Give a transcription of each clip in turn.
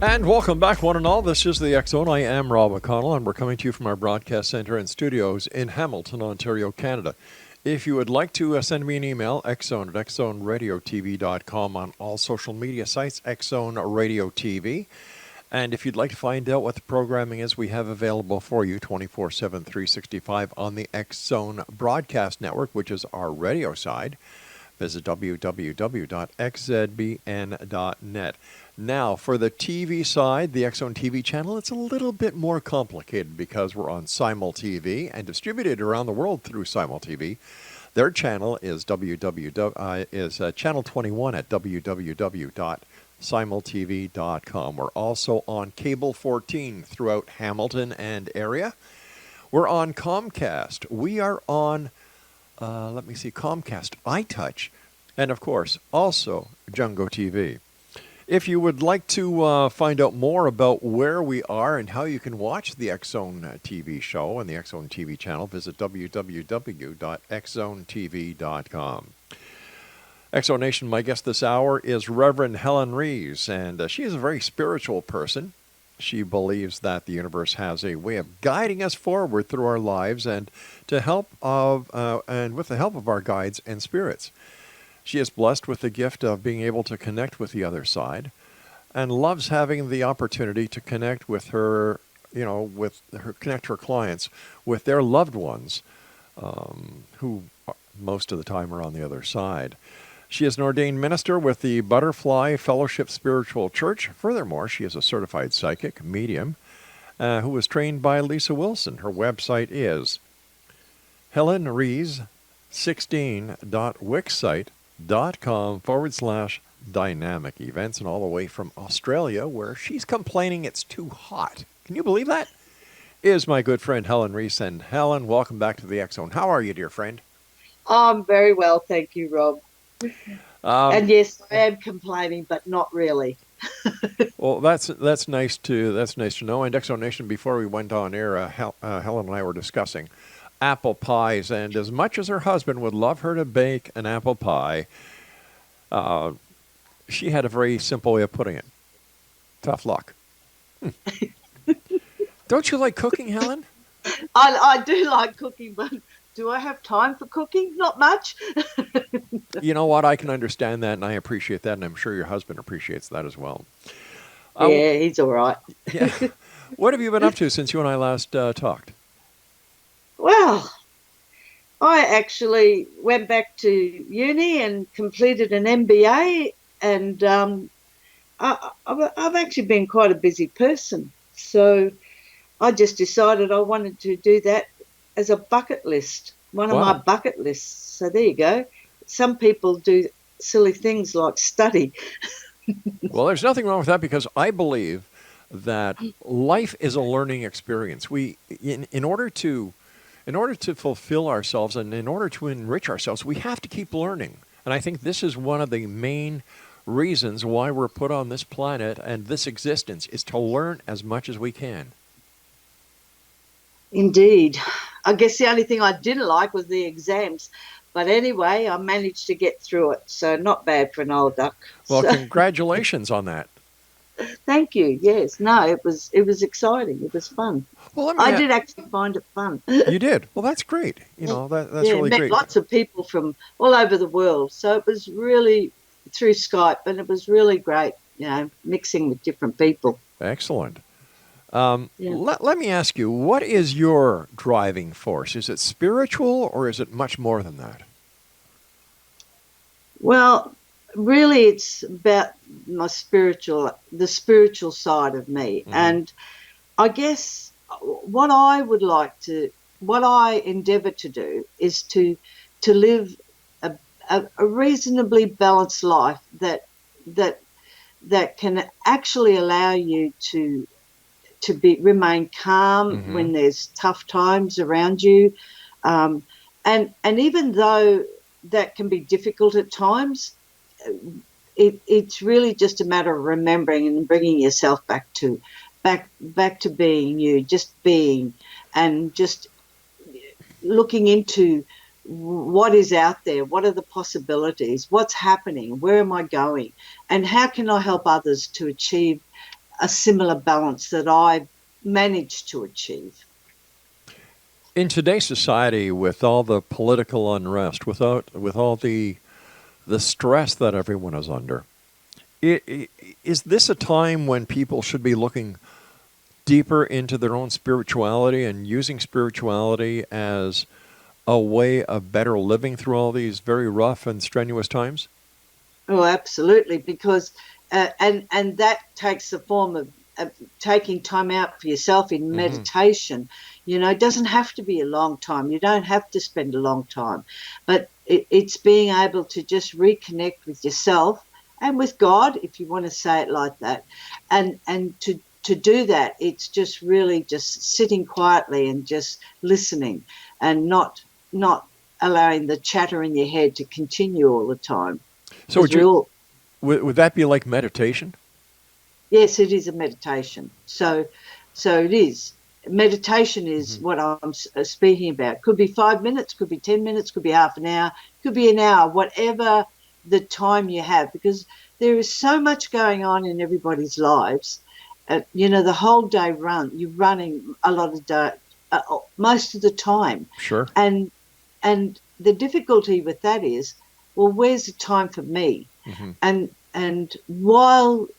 And welcome back, one and all. This is the X Zone. I am Rob McConnell, and we're coming to you from our broadcast center and studios in Hamilton, Ontario, Canada. If you would like to send me an email, xzone at xzoneradiotv.com, on all social media sites, Xzone Radio TV. And if you'd like to find out what the programming is we have available for you 24/7, 365 on the X Zone Broadcast Network, which is our radio side, visit www.xzbn.net. Now, for the TV side, the X Zone TV channel, it's a little bit more complicated because we're on Simul TV and distributed around the world through Simul TV. Their channel is channel 21 at www.simultv.com. We're also on Cable 14 throughout Hamilton and area. We're on Comcast. We are on, Comcast, iTouch, and of course, also Jungo TV. If you would like to find out more about where we are and how you can watch the X Zone TV show and the X Zone TV channel, visit www.xzonetv.com. X Zone Nation, my guest this hour is Reverend Helen REES, and she is a very spiritual person. She believes that the universe has a way of guiding us forward through our lives and with the help of our guides and spirits. She is blessed with the gift of being able to connect with the other side and loves having the opportunity to connect with her, connect her clients with their loved ones who most of the time are on the other side. She is an ordained minister with the Butterfly Fellowship Spiritual Church. Furthermore, she is a certified psychic medium who was trained by Lisa Wilson. Her website is helenrees16.wixsite.com/dynamic events, and all the way from Australia, where she's complaining it's too hot. Can you believe that? Is my good friend Helen REES. And Helen, welcome back to the X Zone. How are you, dear friend? I'm very well, thank you, Rob. And yes, I am complaining, but not really. Well, that's nice to know. And X Zone Nation, before we went on air, Helen and I were discussing apple pies, and as much as her husband would love her to bake an apple pie, she had a very simple way of putting it. Tough luck. Don't you like cooking, Helen? I do like cooking, but do I have time for cooking? Not much. You know what? I can understand that, and I appreciate that, and I'm sure your husband appreciates that as well. Yeah, he's all right. Yeah. What have you been up to since you and I last talked? Well, I actually went back to uni and completed an MBA, and I've actually been quite a busy person. So I just decided I wanted to do that as a bucket list, one of my bucket lists. So there you go. Some people do silly things like study. Well, there's nothing wrong with that, because I believe that life is a learning experience. We, in order to fulfill ourselves and in order to enrich ourselves, we have to keep learning. And I think this is one of the main reasons why we're put on this planet and this existence, is to learn as much as we can. Indeed. I guess the only thing I didn't like was the exams. But anyway, I managed to get through it, so not bad for an old duck. Well, congratulations on that. Thank you. Yes. No, it was exciting. It was fun. Well, I did actually find it fun. You did? Well, that's great. That's really met great. Lots of people from all over the world. So it was really through Skype, and it was really great, mixing with different people. Excellent. Let me ask you, what is your driving force? Is it spiritual, or is it much more than that? Well, really, it's about the spiritual side of me. Mm-hmm. And I guess what I endeavour to do is to live a reasonably balanced life that can actually allow you to remain calm mm-hmm. when there's tough times around you, and even though that can be difficult at times, it's really just a matter of remembering and bringing yourself back to being you, just being, and just looking into what is out there, what are the possibilities, what's happening, where am I going, and how can I help others to achieve a similar balance that I managed to achieve. In today's society, with all the political unrest, with all the stress that everyone is under, is this a time when people should be looking deeper into their own spirituality and using spirituality as a way of better living through all these very rough and strenuous times? Oh, absolutely, because and that takes the form of taking time out for yourself in meditation. You know, it doesn't have to be a long time. You don't have to spend a long time, but it's being able to just reconnect with yourself and with God, if you want to say it like that, and to do that, it's just really just sitting quietly and just listening, and not allowing the chatter in your head to continue all the time. So would that be like meditation? Yes, it is a meditation. So it is. Meditation is what I'm speaking about. Could be 5 minutes, could be 10 minutes, could be half an hour, could be an hour, whatever the time you have, because there is so much going on in everybody's lives. You know, the whole day you're running a lot of day, most of the time. Sure. And the difficulty with that is, well, where's the time for me? And while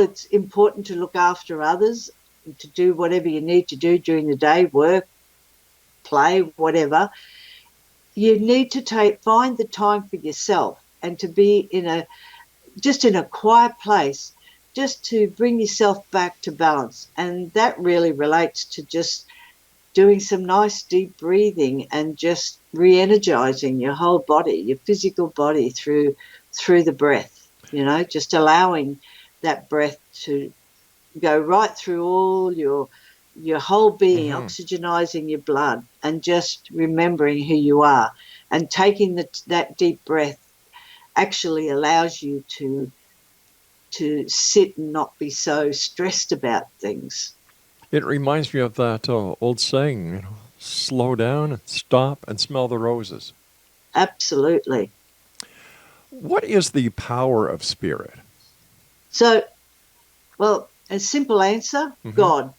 it's important to look after others, to do whatever you need to do during the day, work, play, whatever, you need to find the time for yourself and to be in a quiet place, just to bring yourself back to balance. And that really relates to just doing some nice deep breathing and just re-energizing your whole body, your physical body through the breath, you know, just allowing that breath to go right through all your whole being, oxygenizing your blood, and just remembering who you are. And taking that deep breath actually allows you to sit and not be so stressed about things. It reminds me of that old saying, you know, slow down and stop and smell the roses. Absolutely. What is the power of spirit? So, well, a simple answer, God.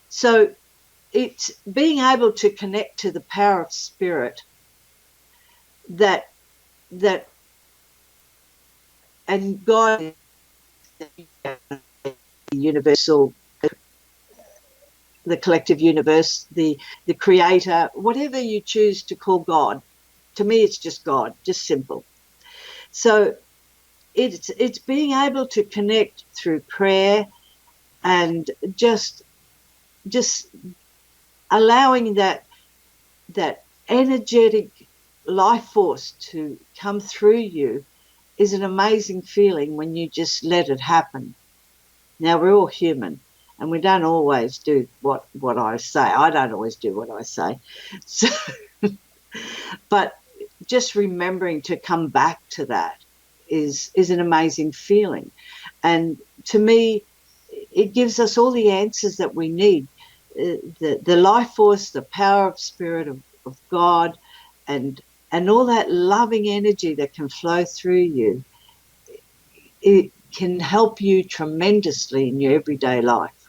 So it's being able to connect to the power of spirit that and God is the universal, the collective universe, the creator, whatever you choose to call God. To me, it's just God, just simple. So it's being able to connect through prayer and just allowing that energetic life force to come through you is an amazing feeling when you just let it happen. Now, we're all human and we don't always do what I say. I don't always do what I say. So, but just remembering to come back to that is an amazing feeling. And to me, it gives us all the answers that we need. The life force, the power of spirit of God, and all that loving energy that can flow through you, it can help you tremendously in your everyday life.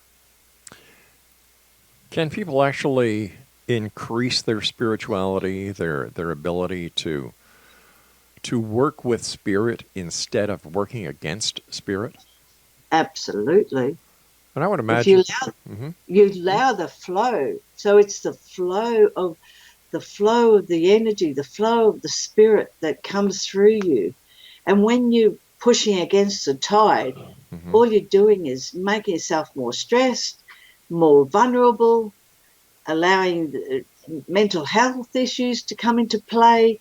Can people actually increase their spirituality, their ability to work with spirit instead of working against spirit? Absolutely. And I would imagine if you allow the flow. So it's the flow of the energy, the flow of the spirit that comes through you. And when you're pushing against the tide, all you're doing is making yourself more stressed, more vulnerable, allowing the mental health issues to come into play.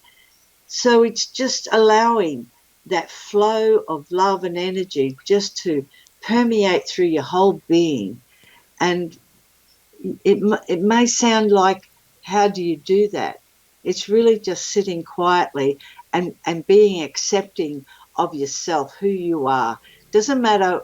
So it's just allowing that flow of love and energy just to permeate through your whole being. And it may sound like, how do you do that? It's really just sitting quietly and being accepting of yourself, who you are. Doesn't matter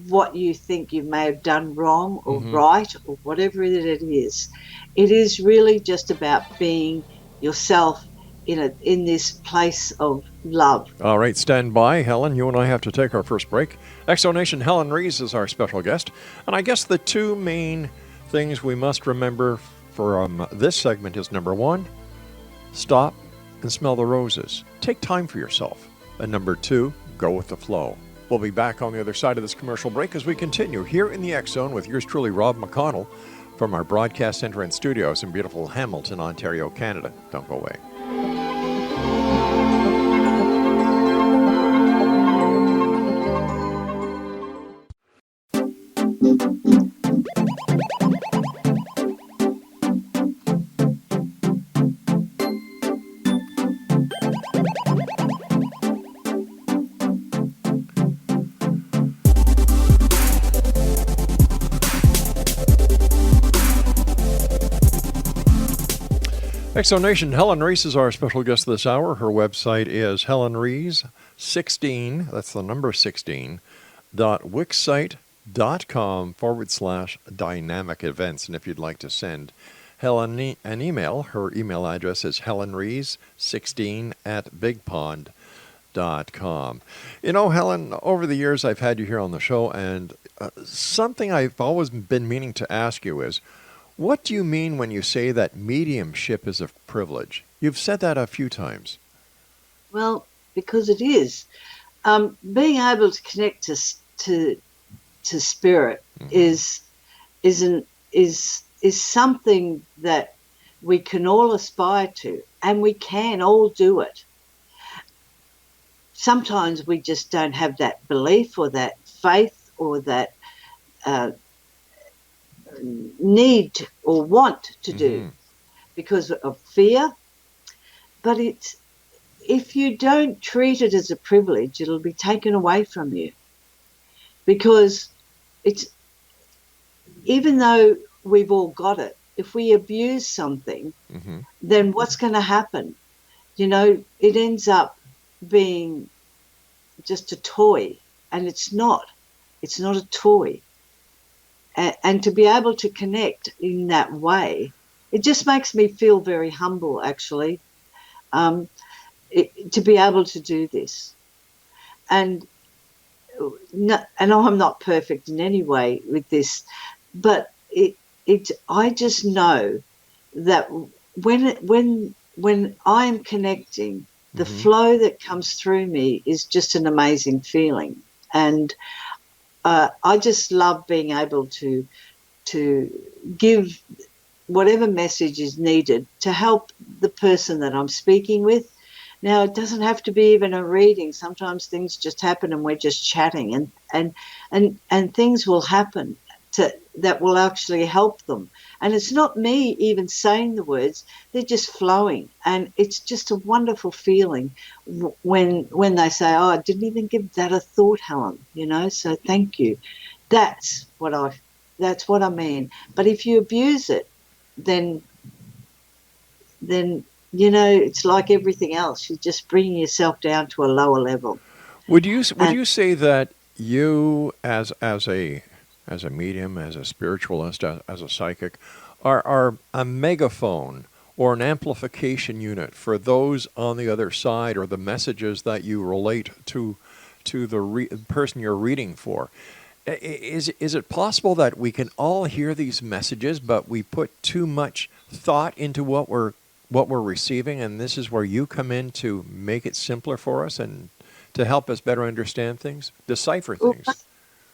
what you think you may have done wrong or right or whatever it is. It is really just about being yourself in this place of love. All right, stand by, Helen. You and I have to take our first break. Exonation Helen REES is our special guest. And I guess the two main things we must remember from this segment is number one, stop and smell the roses. Take time for yourself. And number two, go with the flow. We'll be back on the other side of this commercial break as we continue here in the X Zone with yours truly, Rob McConnell, from our broadcast center and studios in beautiful Hamilton, Ontario, Canada. Don't go away. Exonation Helen REES is our special guest this hour. Her website is helenrees16, that's the number 16, .wixsite.com/dynamic events. And if you'd like to send Helen an email, her email address is helenrees16@bigpond.com. You know, Helen, over the years I've had you here on the show, and something I've always been meaning to ask you is, what do you mean when you say that mediumship is a privilege? You've said that a few times. Well, because it is. Being able to connect to spirit is something that we can all aspire to, and we can all do it. Sometimes we just don't have that belief or that faith or that need or want to do because of fear. But if you don't treat it as a privilege, it'll be taken away from you, because it's, even though we've all got it, if we abuse something, then what's going to happen? You know, it ends up being just a toy, and it's not a toy. And to be able to connect in that way, it just makes me feel very humble, actually, to be able to do this. And I'm not perfect in any way with this, but I just know that when I'm connecting, the flow that comes through me is just an amazing feeling. And I just love being able to give whatever message is needed to help the person that I'm speaking with. Now, it doesn't have to be even a reading. Sometimes things just happen and we're just chatting, and things will happen that will actually help them. And it's not me even saying the words, they're just flowing. And it's just a wonderful feeling when they say, oh, I didn't even give that a thought, Helen, you know, so thank you. That's what I mean. But if you abuse it, then you know, it's like everything else. You're just bringing yourself down to a lower level. Would you say that you, as a medium, as a spiritualist, as a psychic, are a megaphone or an amplification unit for those on the other side, or the messages that you relate to the person you're reading for? Is it possible that we can all hear these messages, but we put too much thought into what we're receiving, and this is where you come in to make it simpler for us and to help us better understand things, decipher things? Well,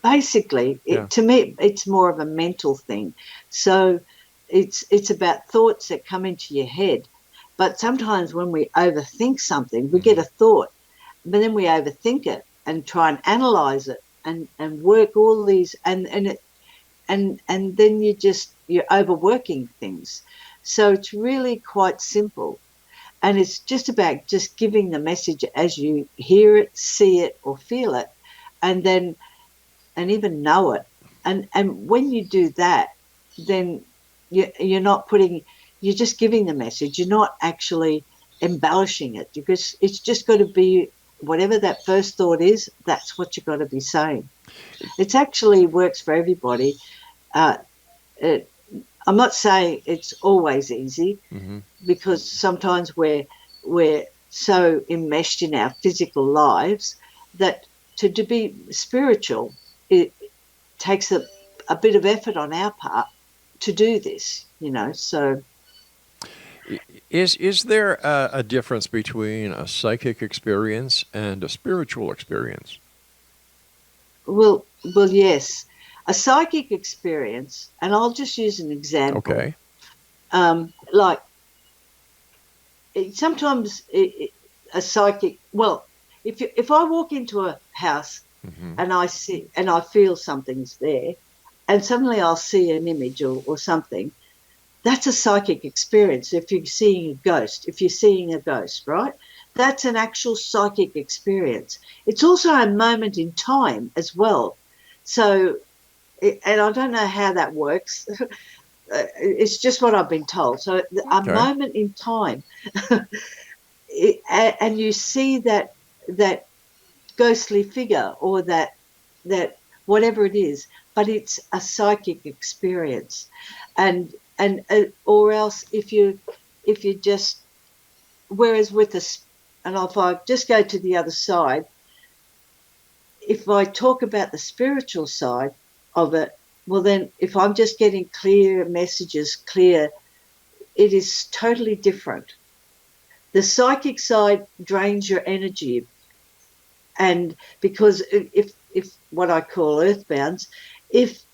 basically, to me, it's more of a mental thing. So it's about thoughts that come into your head. But sometimes when we overthink something, we get a thought, but then we overthink it and try and analyze it and work all these, and then you're overworking things. So it's really quite simple. And it's just about just giving the message as you hear it, see it, or feel it, and even know it. And when you do that, then you're just giving the message. You're not actually embellishing it, because it's just got to be whatever that first thought is, that's what you've got to be saying. It actually works for everybody. I'm not saying it's always easy, because sometimes we're so enmeshed in our physical lives that to be spiritual, it takes a bit of effort on our part to do this, so. Is there a difference between a psychic experience and a spiritual experience? Well, yes. A psychic experience, and I'll just use an example. Okay. Like sometimes a psychic. Well, if I walk into a house and I see and I feel something's there, and suddenly I'll see an image or something, that's a psychic experience. If you're seeing a ghost, right? That's an actual psychic experience. It's also a moment in time as well. So, and I don't know how that works. It's just what I've been told. So a moment in time, and you see that ghostly figure or that whatever it is, but it's a psychic experience, and or else if you just, whereas with us, and if I just go to the other side, if I talk about the spiritual side of it, well then if I'm just getting clear messages, it is totally different. The psychic side drains your energy, and because if what I call earthbounds, if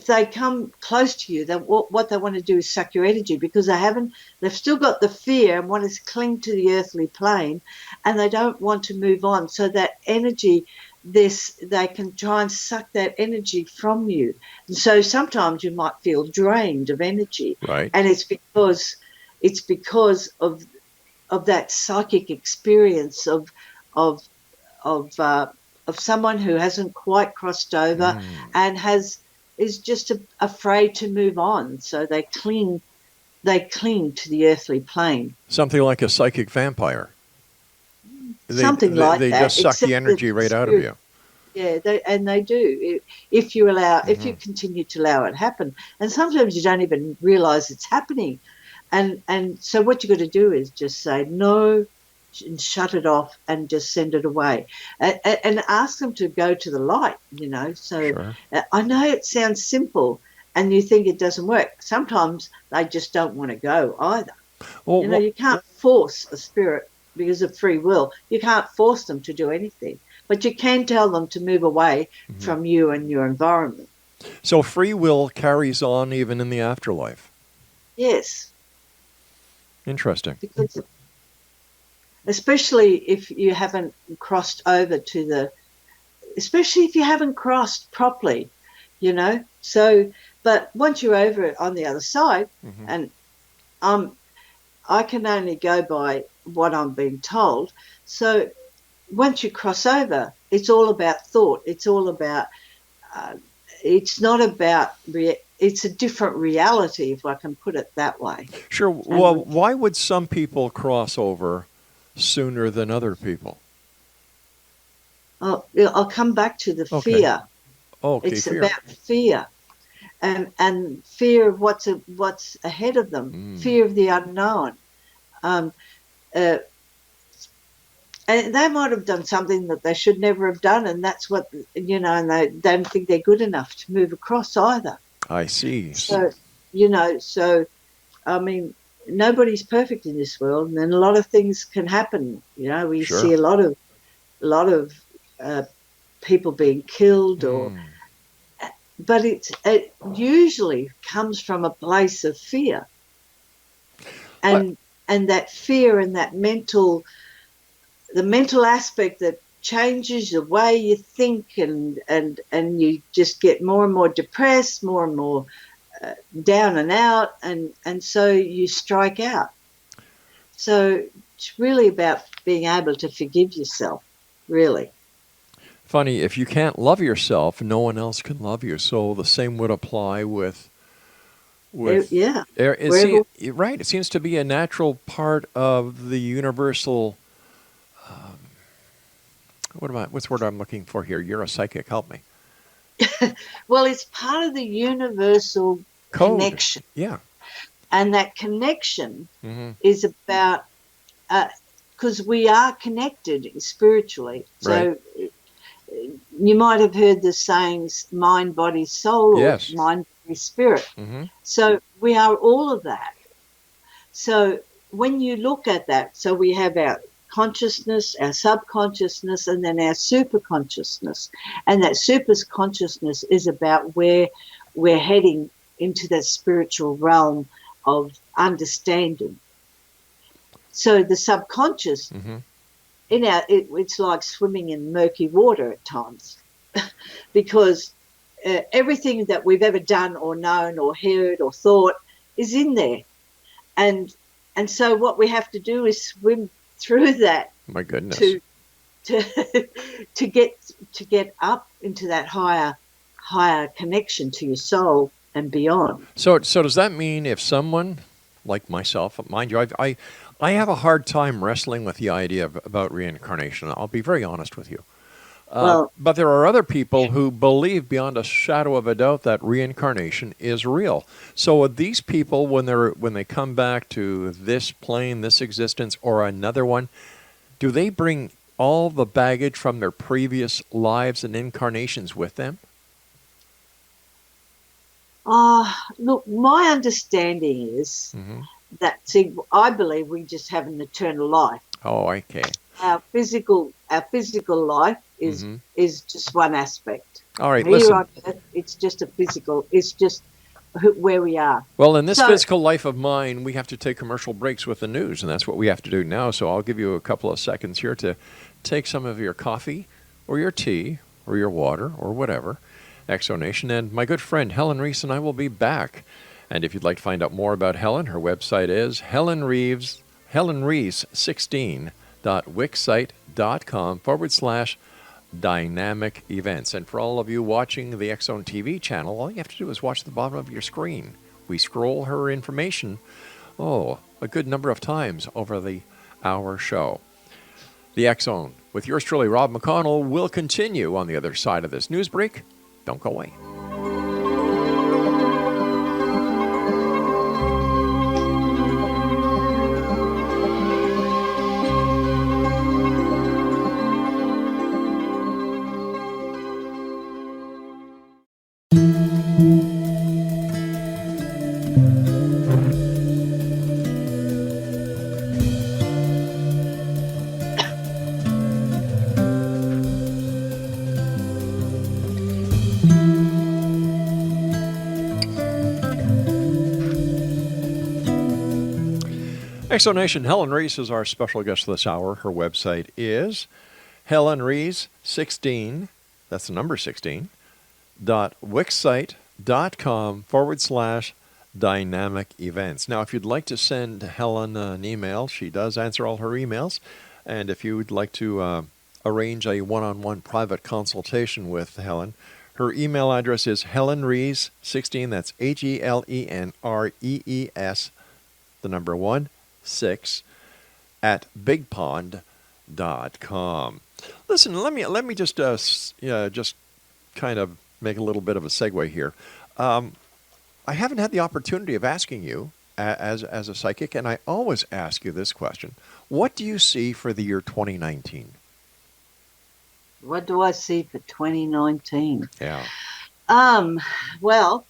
they come close to you, then what they want to do is suck your energy, because they've still got the fear and want to cling to the earthly plane, and they don't want to move on. So that energy, they can try and suck that energy from you. And so sometimes you might feel drained of energy, right? And it's because of that psychic experience of someone who hasn't quite crossed over and is just afraid to move on, so they cling to the earthly plane. Something like a psychic vampire. Something like they that. They just suck the energy right out of you. Yeah, they do. If you continue to allow it happen, and sometimes you don't even realise it's happening, and so what you got to do is just say no, and shut it off and just send it away, and ask them to go to the light, so sure. I know it sounds simple and you think it doesn't work. Sometimes they just don't want to go either. Well, you can't force a spirit because of free will. You can't force them to do anything, but you can tell them to move away from you and your environment. So free will carries on even in the afterlife? Yes. Interesting. Because especially if you haven't crossed over especially if you haven't crossed properly, So, but once you're over it on the other side, and I can only go by what I'm being told. So once you cross over, it's all about thought. It's all about, it's not about, it's a different reality, if I can put it that way. Sure. Well, why would some people cross over sooner than other people? I'll come back to the fear. Okay, it's fear. about fear, and fear of what's ahead of them, fear of the unknown. And they might have done something that they should never have done, and that's what, and they don't think they're good enough to move across either. I see. So, I mean, nobody's perfect in this world, and a lot of things can happen. We see a lot of people being killed, but it usually comes from a place of fear, and that fear and that mental aspect that changes the way you think, and you just get more and more depressed, more and more down and out, and so you strike out. So it's really about being able to forgive yourself, really. Funny, if you can't love yourself, no one else can love you. So the same would apply with yeah. Right. It seems to be a natural part of the universal. What's the word I'm looking for here? You're a psychic. Help me. Well, it's part of the universal code. Connection. Yeah. And that connection is about because we are connected spiritually. Right. So you might have heard the sayings mind, body, soul, or Yes. mind, body, spirit. Mm-hmm. So we are all of that. So when you look at that, so we have our consciousness, our subconsciousness, and then our superconsciousness. And that superconsciousness is about where we're heading into that spiritual realm of understanding. So the subconscious, Mm-hmm. it's like swimming in murky water at times, because everything that we've ever done or known or heard or thought is in there. And so what we have to do is swim through that My goodness. to to get up into that higher connection to your soul and beyond. So does that mean if someone like myself, mind you, I have a hard time wrestling with the idea about reincarnation. I'll be very honest with you. Well, But there are other people who believe beyond a shadow of a doubt that reincarnation is real. So are these people, when they come back to this plane, this existence, or another one, do they bring all the baggage from their previous lives and incarnations with them? look, my understanding is Mm-hmm. that, see, I believe we just have an eternal life. Oh, okay. Our physical life Mm-hmm. is just one aspect. All right, Here listen. on Earth, it's just a physical. It's just where we are. Well, in this So, physical life of mine, we have to take commercial breaks with the news, and that's what we have to do now. So I'll give you a couple of seconds here to take some of your coffee or your tea or your water or whatever, Exonation. And my good friend Helen Rees and I will be back. And if you'd like to find out more about Helen, her website is helenrees16.wixsite.com/dynamic events. And for all of you watching the X Zone TV channel, all you have to do is watch the bottom of your screen. We scroll her information, a good number of times over the hour show. The X Zone with yours truly, Rob McConnell, will continue on the other side of this news break. Don't go away. Exonation, Helen Rees is our special guest this hour. Her website is helenrees16, that's the number 16, .wixsite.com/dynamic events. Now, if you'd like to send Helen an email, she does answer all her emails. And if you would like to arrange a one-on-one private consultation with Helen, her email address is helenrees16, that's HELENREES, the number 6 at bigpond.com. Listen, let me just kind of make a little bit of a segue here. I haven't had the opportunity of asking you as a psychic, and I always ask you this question: what do you see for the year 2019? what do I see for 2019? Yeah. Well,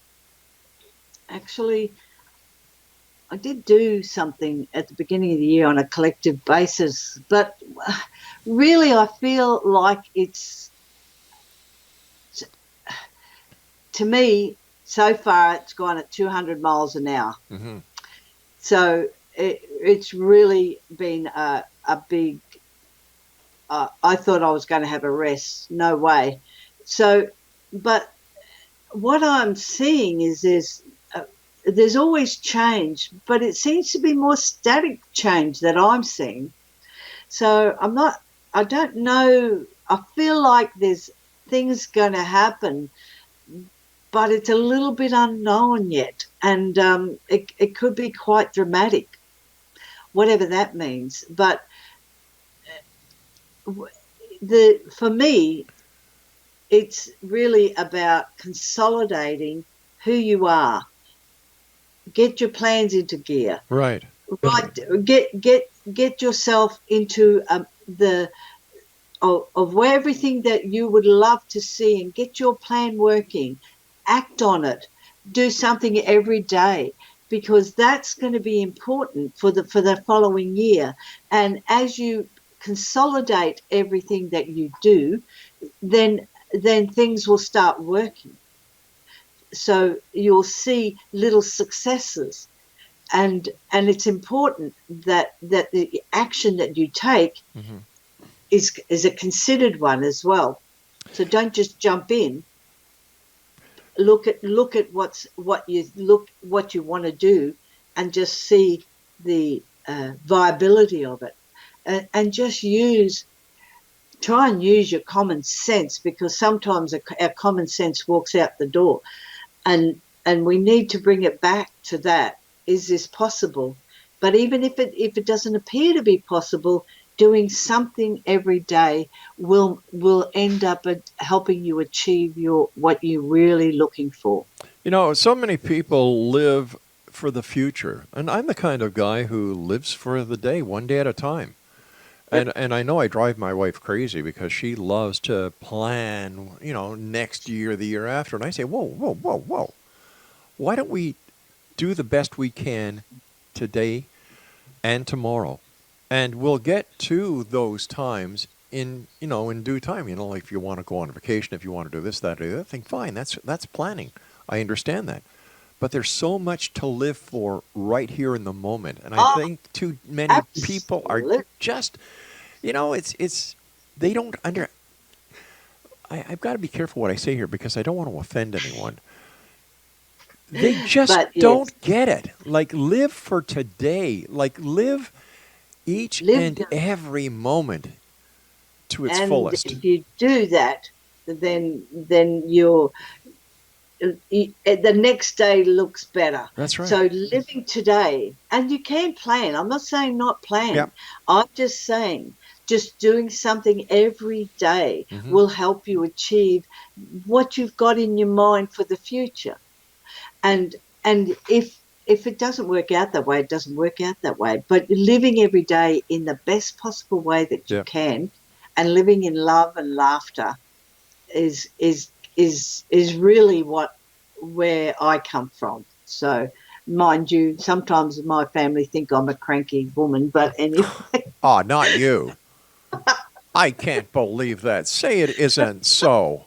actually, I did do something at the beginning of the year on a collective basis, but really I feel like to me, so far it's gone at 200 miles an hour. Mm-hmm. So it's really been a big, I thought I was going to have a rest. No way. So, but what I'm seeing is there's always change, but it seems to be more static change that I'm seeing. So I don't know, I feel like there's things going to happen, but it's a little bit unknown yet. And it could be quite dramatic, whatever that means. But for me, it's really about consolidating who you are. Get your plans into gear. Right. right, get yourself into the of where everything that you would love to see, and get your plan working. Act on it. Do something every day, because that's going to be important for the following year. And as you consolidate everything that you do, then things will start working. So you'll see little successes, and it's important that the action that you take Mm-hmm. is a considered one as well. So don't just jump in. Look at what you want to do, and just see the viability of it, and just try and use your common sense, because sometimes our common sense walks out the door, and we need to bring it back to that. Is this possible? But even if it doesn't appear to be possible, doing something every day will end up helping you achieve what you're really looking for. So many people live for the future, and I'm the kind of guy who lives for the day, one day at a time. And I know I drive my wife crazy because she loves to plan, next year, the year after. And I say, whoa, whoa, whoa, whoa. Why don't we do the best we can today and tomorrow? And we'll get to those times in due time. Like if you want to go on a vacation, if you want to do this, that, or the other thing, fine. That's planning. I understand that. But there's so much to live for right here in the moment. And I think too many people are just, it's they don't I've got to be careful what I say here because I don't want to offend anyone. They just don't get it. Like, live for today. Like, live and every moment to its fullest. And if you do that, then the next day looks better. That's right. So living today, and you can plan. I'm not saying not plan. Yep. I'm just saying just doing something every day will help you achieve what you've got in your mind for the future. And if it doesn't work out that way, it doesn't work out that way. But living every day in the best possible way that you can, and living in love and laughter is really where I come from. So, mind you, sometimes my family think I'm a cranky woman, but anyway. Oh, not you. I can't believe that. Say it isn't so.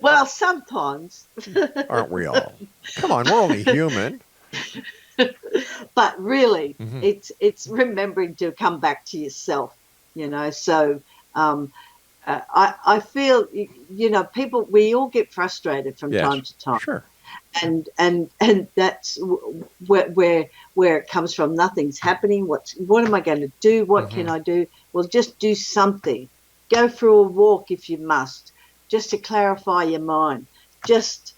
Well, sometimes. Aren't we all? Come on, we're only human. But really, it's remembering to come back to yourself, So I feel, people, we all get frustrated from time to time. Sure. And that's where it comes from. Nothing's happening. What am I going to do? What can I do? Well, just do something. Go for a walk if you must, just to clarify your mind. Just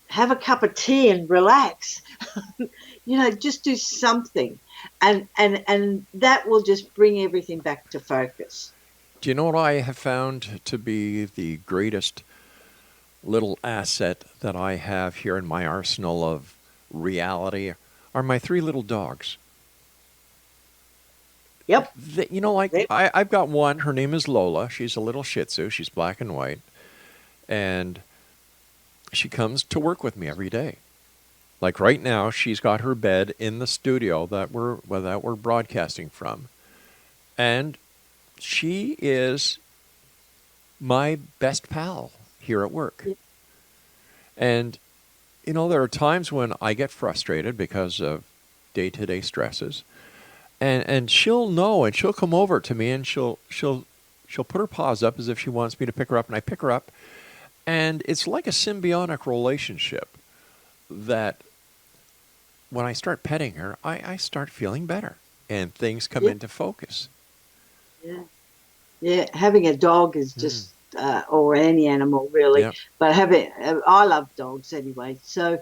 have a cup of tea and relax. Just do something, and that will just bring everything back to focus. Do you know what I have found to be the greatest little asset that I have here in my arsenal of reality are my 3 little dogs. Yep. I've got one. Her name is Lola. She's a little Shih Tzu. She's black and white. And she comes to work with me every day. Like right now, she's got her bed in the studio that we're broadcasting from. And she is my best pal here at work. Yep. And, there are times when I get frustrated because of day-to-day stresses. And she'll know, and she'll come over to me, and she'll put her paws up as if she wants me to pick her up, and I pick her up. And it's like a symbiotic relationship that when I start petting her, I start feeling better, and things come into focus. Yeah. Yeah, having a dog is just, or any animal really, but I love dogs anyway. So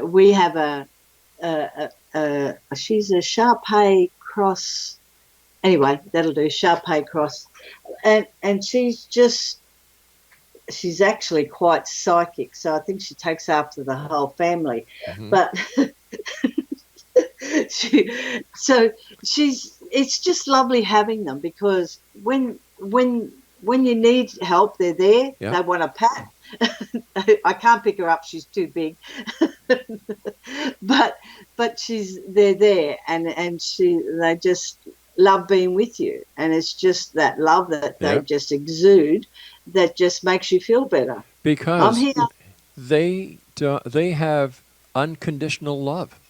we have she's a Shar-Pei cross. Anyway, that'll do, Shar-Pei cross. And she's actually quite psychic, so I think she takes after the whole family. But So it's just lovely having them, because when you need help, they're there. Yeah. They want a pat. I can't pick her up; she's too big. but they're there, and they just love being with you, and it's just that love that they just exude that just makes you feel better. I'm Because here. they have unconditional love.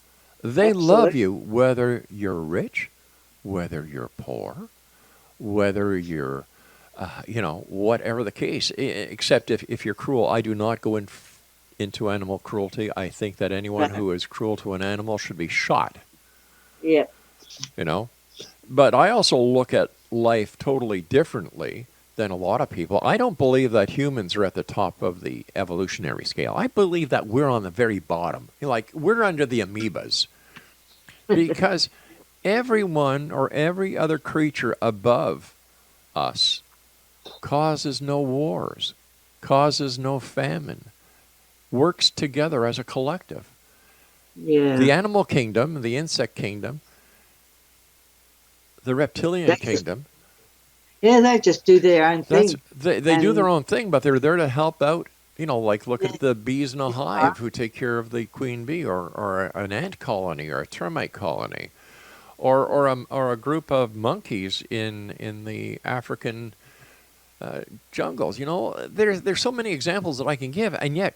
They love Absolutely. you whether you're rich, whether you're poor, whether you're, whatever the case. Except if you're cruel, I do not go into animal cruelty. I think that anyone who is cruel to an animal should be shot. Yeah. But I also look at life totally differently than a lot of people. I don't believe that humans are at the top of the evolutionary scale. I believe that we're on the very bottom. Like, we're under the amoebas. Because everyone or every other creature above us causes no wars, causes no famine, works together as a collective. Yeah. The animal kingdom, the insect kingdom, the reptilian kingdom. They just do their own thing. They do their own thing, but they're there to help out. Like look at the bees in a hive who take care of the queen bee, or an ant colony, or a termite colony, or a group of monkeys in the African jungles. There's so many examples that I can give, and yet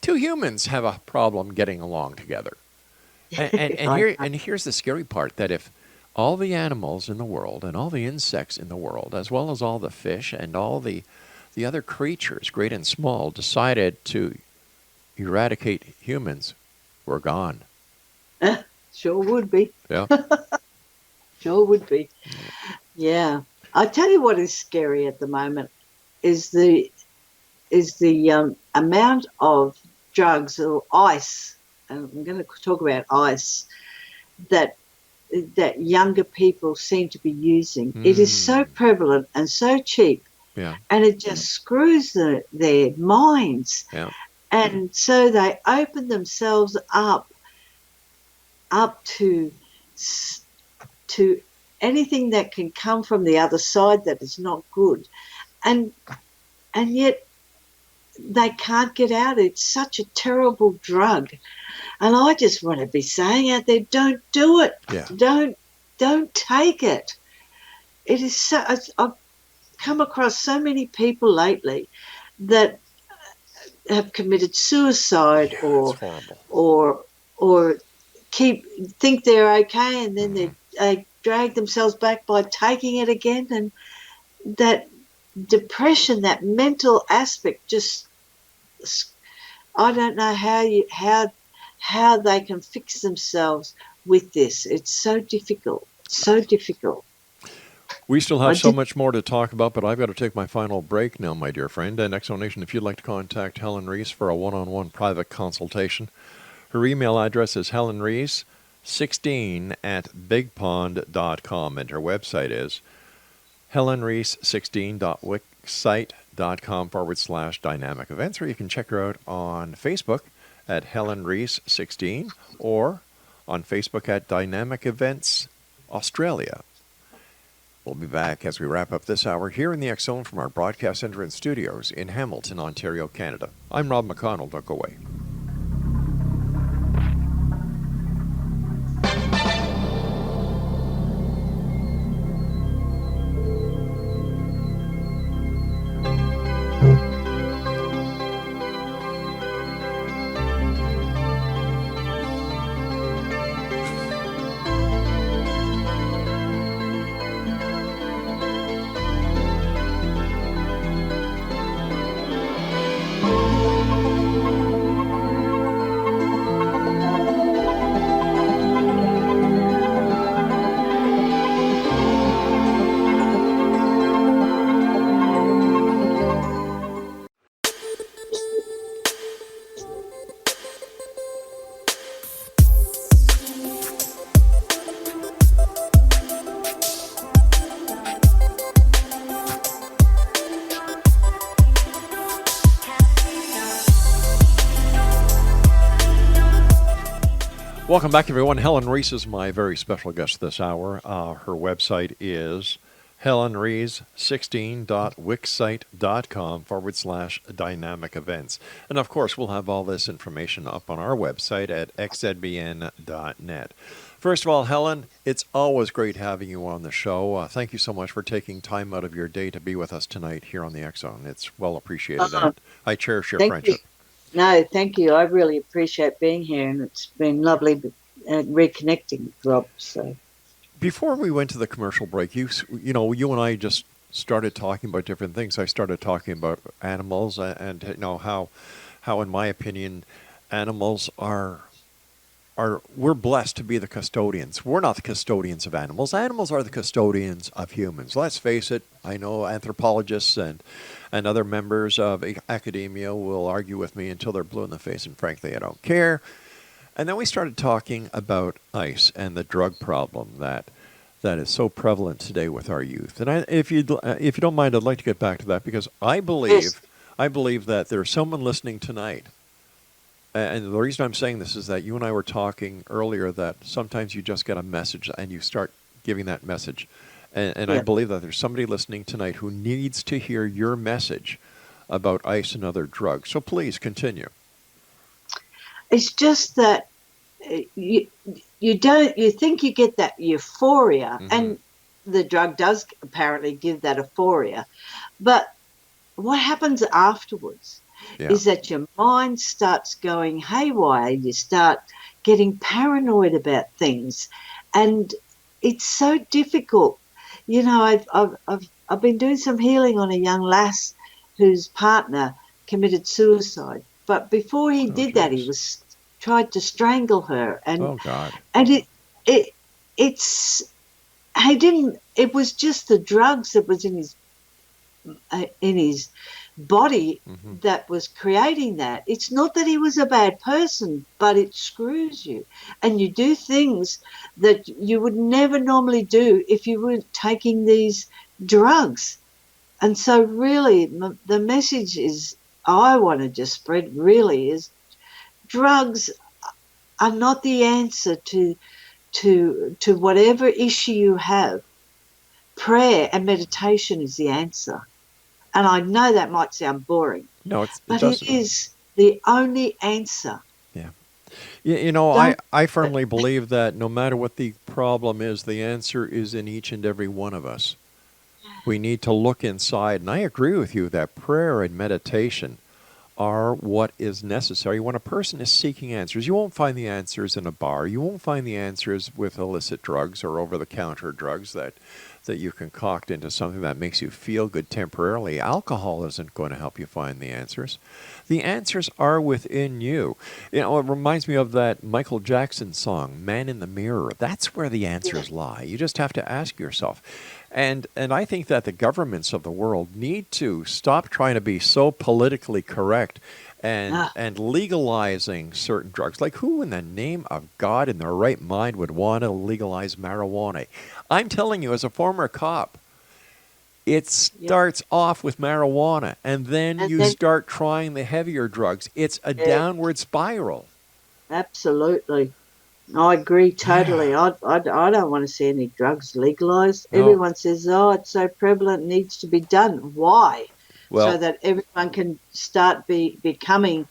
two humans have a problem getting along together. And here's the scary part, that if all the animals in the world and all the insects in the world, as well as all the fish and all the other creatures, great and small, decided to eradicate humans, we're gone. Sure would be. Yeah. Sure would be. Yeah. I tell you what is scary at the moment is the amount of drugs or ice. And I'm going to talk about ice that younger people seem to be using. It is so prevalent and so cheap, and it just screws their minds. Yeah. And so they open themselves up to anything that can come from the other side that is not good, and yet they can't get out. It's such a terrible drug. And I just want to be saying out there, don't do it. Yeah. Don't take it. It is so. I've come across so many people lately that have committed suicide, or think they're okay, and then they drag themselves back by taking it again, and that depression, that mental aspect, just, I don't know how they can fix themselves with this. It's so difficult, so difficult. We still have so much more to talk about, but I've got to take my final break now, my dear friend. And Exonation, if you'd like to contact Helen REES for a one-on-one private consultation, her email address is helenrees16@bigpond.com, and her website is helenrees16.wixsite.com/dynamic events, or you can check her out on Facebook at Helen Rees 16, or on Facebook at Dynamic Events Australia. We'll be back as we wrap up this hour here in the X Zone from our broadcast center and studios in Hamilton, Ontario, Canada. I'm Rob McConnell. Don't go away. Welcome back, everyone. Helen REES is my very special guest this hour. Her website is helenrees16.wixsite.com/dynamic events. And of course, we'll have all this information up on our website at xzbn.net. First of all, Helen, it's always great having you on the show. Thank you so much for taking time out of your day to be with us tonight here on the X Zone. It's well appreciated, and I cherish your Thank friendship. you. No, thank you. I really appreciate being here, and it's been lovely reconnecting, Rob. So, before we went to the commercial break, you and I just started talking about different things. I started talking about animals, and how in my opinion, animals are we're blessed to be the custodians. We're not the custodians of animals. Animals are the custodians of humans. Let's face it. I know anthropologists and other members of academia will argue with me until they're blue in the face, and frankly, I don't care. And then we started talking about ice and the drug problem that is so prevalent today with our youth. And if you don't mind, I'd like to get back to that, because I believe that there's someone listening tonight. And the reason I'm saying this is that you and I were talking earlier that sometimes you just get a message and you start giving that message. And I believe that there's somebody listening tonight who needs to hear your message about ice and other drugs. So please continue. it's just that you think you get that euphoria, and the drug does apparently give that euphoria, but what happens afterwards is that your mind starts going haywire. You start getting paranoid about things, and it's so difficult. I've been doing some healing on a young lass whose partner committed suicide, but before he did that, he was tried to strangle her, and it was just the drugs that was in his body that was creating that. It's not that he was a bad person, but it screws you, and you do things that you would never normally do if you weren't taking these drugs. And so really the message is I want to just spread really is drugs are not the answer to whatever issue you have. Prayer and meditation is the answer. And I know that might sound boring. No, but it is the only answer. Yeah. I firmly believe that no matter what the problem is, the answer is in each and every one of us. We need to look inside. And I agree with you that prayer and meditation are what is necessary when a person is seeking answers. You won't find the answers in a bar. You won't find the answers with illicit drugs or over-the-counter drugs that you concoct into something that makes you feel good temporarily. Alcohol isn't going to help you find the answers. The answers are within you. It reminds me of that Michael Jackson song, Man in the Mirror. That's where the answers lie. You just have to ask yourself. And I think that the governments of the world need to stop trying to be so politically correct and legalizing certain drugs. Like, who in the name of God in their right mind would want to legalize marijuana? I'm telling you, as a former cop, it starts off with marijuana, and then you start trying the heavier drugs. It's a downward spiral. Absolutely. I agree totally. I don't want to see any drugs legalized. No. Everyone says, it's so prevalent, it needs to be done. Why? Well, so that everyone can start becoming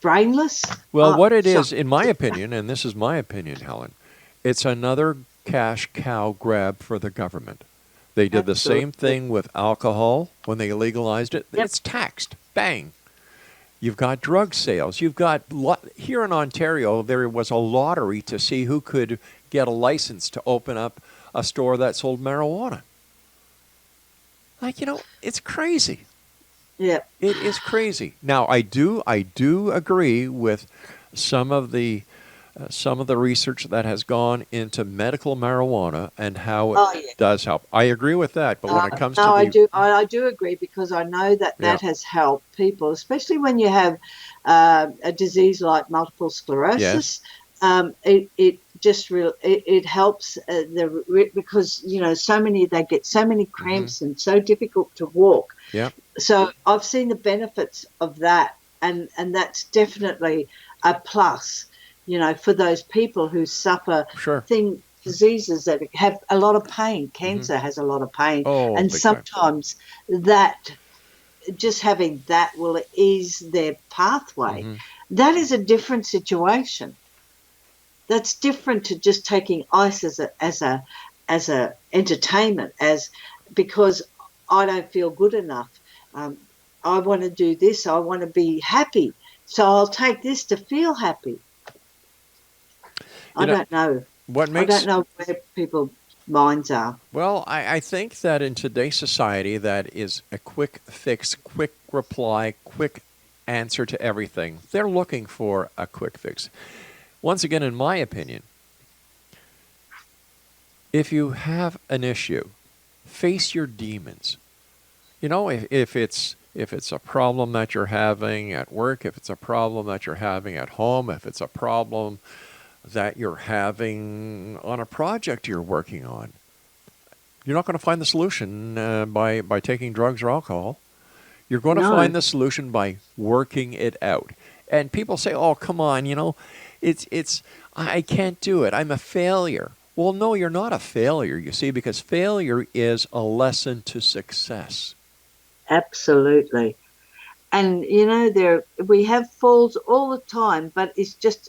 brainless? Well, what it is, in my opinion, and this is my opinion, Helen, it's another cash cow grab for the government. They did the same thing with alcohol when they legalized it. It's taxed. Bang. You've got drug sales. You've got, here in Ontario, there was a lottery to see who could get a license to open up a store that sold marijuana. It's crazy. Yeah. It is crazy. Now, I do agree with some of the research that has gone into medical marijuana and how it does help. I agree with that, but when it comes to I do agree, because I know that has helped people, especially when you have a disease like multiple sclerosis. It just it helps because they get so many cramps and so difficult to walk. Yeah. So I've seen the benefits of that, and that's definitely a plus. for those people who suffer Sure. diseases that have a lot of pain. Hmm. Cancer has a lot of pain. Oh, And big time. sometimes that just having that will ease their pathway. Hmm. That is a different situation. That's different to just taking ice as a entertainment, as because I don't feel good enough. Um, I want to do this. I want to be happy, so I'll take this to feel happy. You I know, don't know. what I don't makes know where people's minds are. Well, I think that in today's society, that is a quick fix, quick reply, quick answer to everything. They're looking for a quick fix. Once again, in my opinion, if you have an issue, face your demons. If it's a problem that you're having at work, if it's a problem that you're having at home, if it's a problem that you're having on a project you're working on, you're not going to find the solution by taking drugs or alcohol. You're going to No, find the solution by working it out. And people say, "Oh, come on, it's I can't do it. I'm a failure." Well, no, you're not a failure, you see, because failure is a lesson to success. absolutely. And there we have falls all the time, but it's just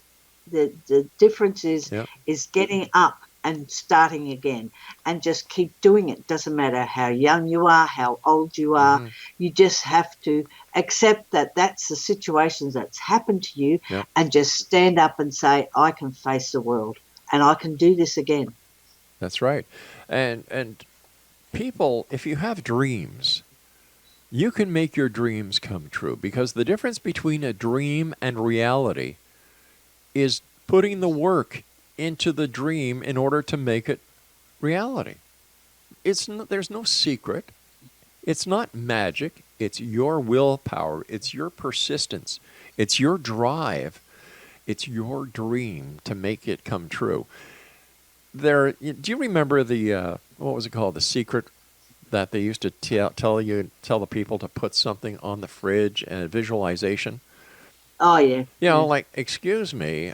the difference Yeah. is getting up and starting again, and just keep doing it. Doesn't matter how young you are, how old you are. Hmm. You just have to accept that that's the situations that's happened to you, Yeah. and just stand up and say, I can face the world and I can do this again. That's right. And people, if you have dreams, you can make your dreams come true, because the difference between a dream and reality is putting the work into the dream in order to make it reality. There's no secret. It's not magic. It's your willpower. It's your persistence. It's your drive. It's your dream to make it come true. Do you remember what was it called? The secret that they used to tell the people to put something on the fridge, and a visualization. Oh yeah, yeah. Like, excuse me,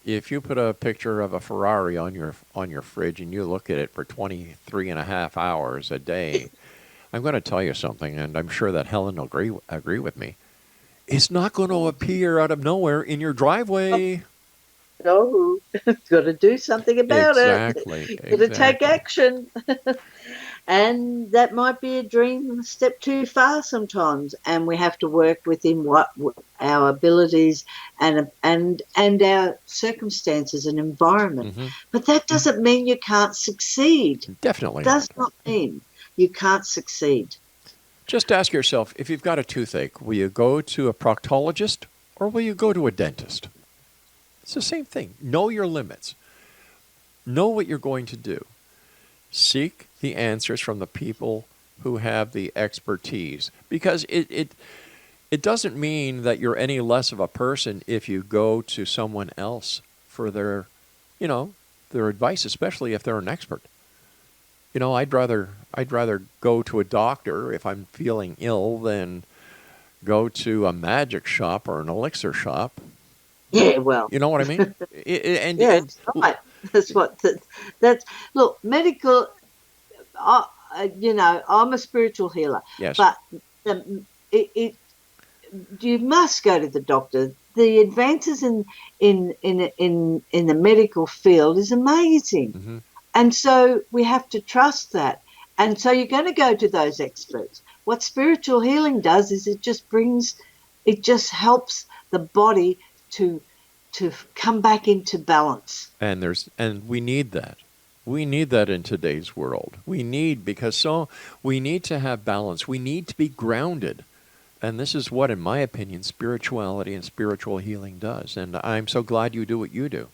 if you put a picture of a Ferrari on your fridge and you look at it for 23 and a half hours a day, I'm going to tell you something, and I'm sure that Helen will agree with me. It's not going to appear out of nowhere in your driveway. Oh, got to do something about it. Exactly, Got to take exactly. action. And that might be a dream step too far sometimes, and we have to work within what our abilities and our circumstances and environment. Hmm. But that doesn't mean you can't succeed. Definitely Does not. not mean you can't succeed. Just ask yourself, if you've got a toothache, will you go to a proctologist or will you go to a dentist? It's the same thing. Know your limits. Know what you're going to do. Seek the answers from the people who have the expertise, because it doesn't mean that you're any less of a person if you go to someone else for their advice, especially if they're an expert. I'd rather go to a doctor if I'm feeling ill than go to a magic shop or an elixir shop. Yeah, well, You know what I mean? yeah, that's right. That's what that's. Look, medical. I'm a spiritual healer, Yes. but it you must go to the doctor. The advances in the medical field is amazing, Hmm. and so we have to trust that. And so you're going to go to those experts. What spiritual healing does is it just helps the body to come back into balance. And we need that. We need that in today's world. We need to have balance. We need to be grounded. And this is what, in my opinion, spirituality and spiritual healing does. And I'm so glad you do what you do.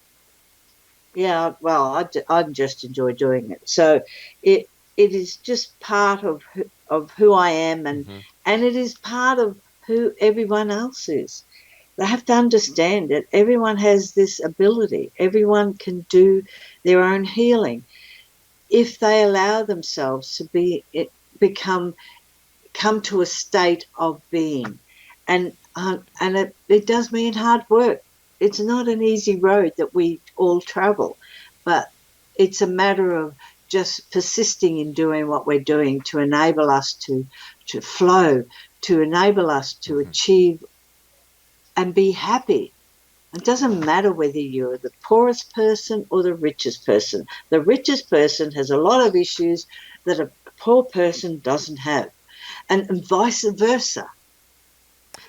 Yeah, well, I just enjoy doing it. So it is just part of who I am, Hmm. and it is part of who everyone else is. They have to understand that everyone has this ability. Everyone can do their own healing if they allow themselves to become come to a state of being, and it does mean hard work. it's not an easy road that we all travel, but it's a matter of just persisting in doing what we're doing to enable us to flow, to enable us to achieve and be happy. It doesn't matter whether you're the poorest person or the richest person. The richest person has a lot of issues that a poor person doesn't have, and vice versa.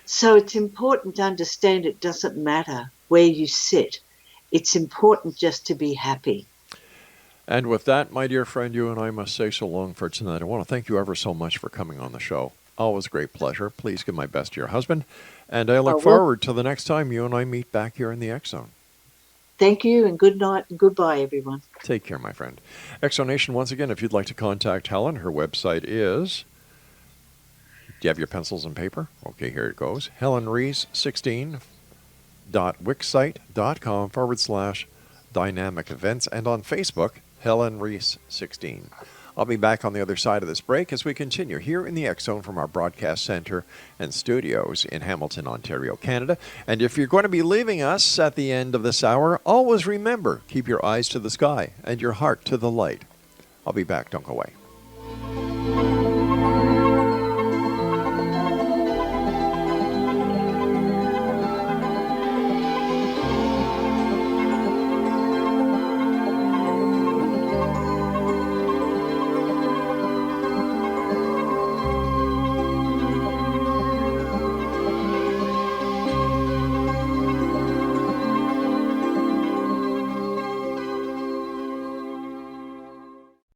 So it's important to understand it doesn't matter where you sit. It's important just to be happy. And with that, my dear friend, you and I must say so long for tonight. I want to thank you ever so much for coming on the show. Always a great pleasure. Please give my best to your husband. And I look forward to the next time you and I meet back here in the X Zone. Thank you, and good night, and goodbye, everyone. Take care, my friend. X Zone Nation, once again, if you'd like to contact Helen, her website is... Do you have your pencils and paper? Okay, here it goes. HelenRees16.wixsite.com/dynamic events, and on Facebook, Helen Rees 16. I'll be back on the other side of this break as we continue here in the X Zone from our broadcast center and studios in Hamilton, Ontario, Canada. And if you're going to be leaving us at the end of this hour, always remember, keep your eyes to the sky and your heart to the light. I'll be back. Don't go away.